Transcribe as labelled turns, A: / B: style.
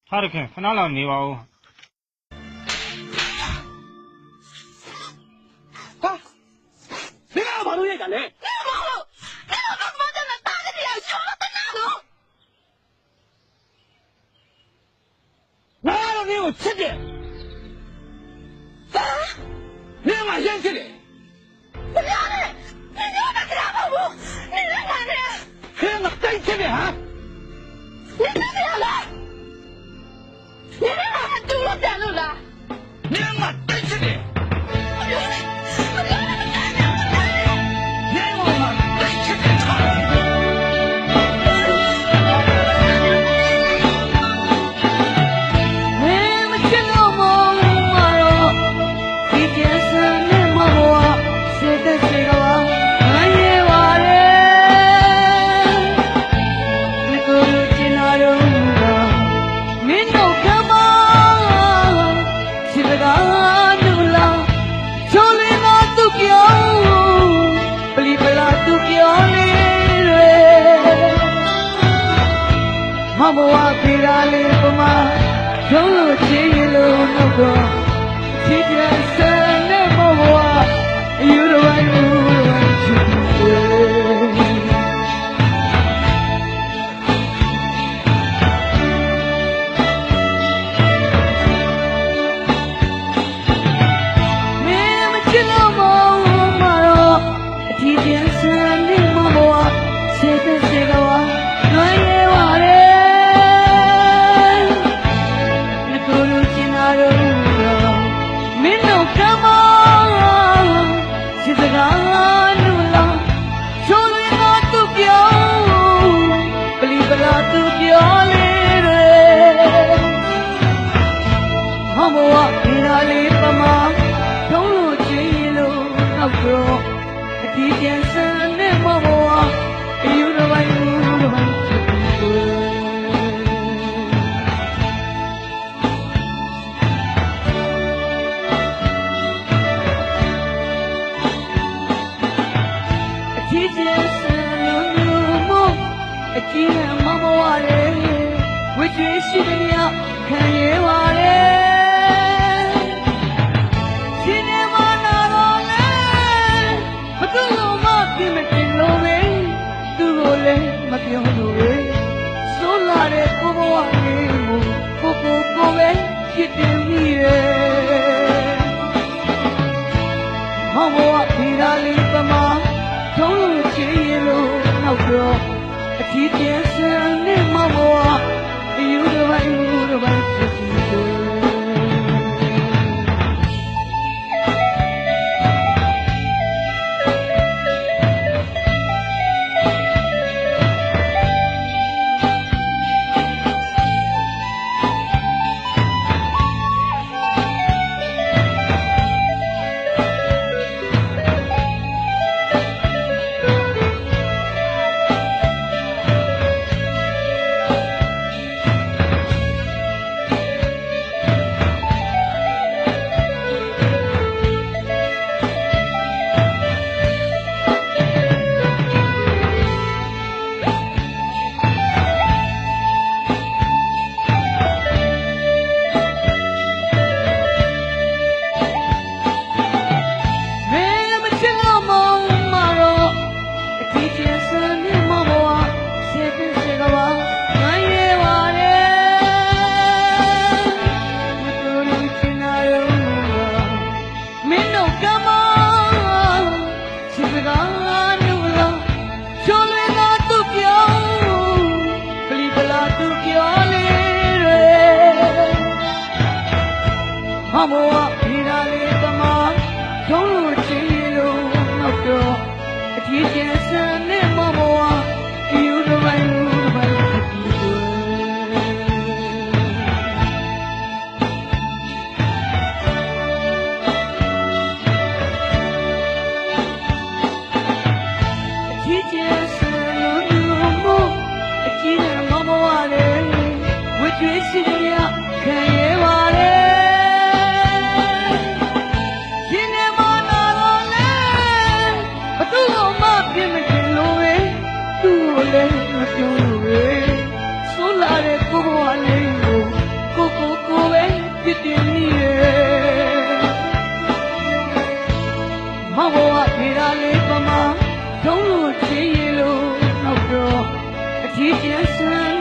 A: ထားရခင်ခဏလောက်နေပါဦး
B: ဟာ你干嘛都也敢嘞？哪有你有吃的？你妈先吃的。
C: 不要的，你要的给他保护，你是哪的？
B: 还我真吃的啊！
C: 你怎么样了？你在哪丢了电路了？
B: 你妈真吃的！
D: မဘဝခေရာလေးပမာရုံးလို့ချင်းလို့နှုတ်တော့ချစ်တဲ့ဆန်းနဲ့မဘဝအယူတော်ဝိုင်းချစ်မင်းမချစ်လို့မတော့အထီးကျန်ဆန်းနဲ့မဘဝချစ်တဲ့စေကဝါလွန်ရဲပါလေဘဝဒီနာလေးပမာထုံးလို့ချင်းလို့နောက်တော့အတီးကျန်စမ်းနဲ့မဘဝအယူတစ်ပိုင်းတစ်ပိုင်းချစ်အတီးကျန်စမ်းလို့မအကြည့်မဘဝရဲ့ဝိကျွေးရှိတဲ့ညခံရပါလေမပြောလို့လေဆိုလာတဲ့ကိုဘဝလေးကိုကိုပဲဖြစ်တယ်မိရဲ့မဘဝဒီနာလေးပမာထုံးလို့ချင်လို့နောက်တော့အထီးကျန်စမ်းနဲ့မဘဝအယူတစ်ပိုင်းဖြစ်တယ်မဘဝဒီနာလေးပမာထုံးလို့ချင်းလို့နောက်တော့အထီးကျန်စမ်းနဲ့မဘဝဒီယူတစ်ပိုင်းတစ်ပိုင်းဖြစ်ပြီးအထီးကျန်စမ်းလို့အကြည့်နဲ့မဘဝလေးဝိကျွေးရှိတဲ့ခံရပါလေပြင်း နေတာလေးပမာသုံးလို့ချေရလို့နောက်တော့အထီးကျန်ဆန်း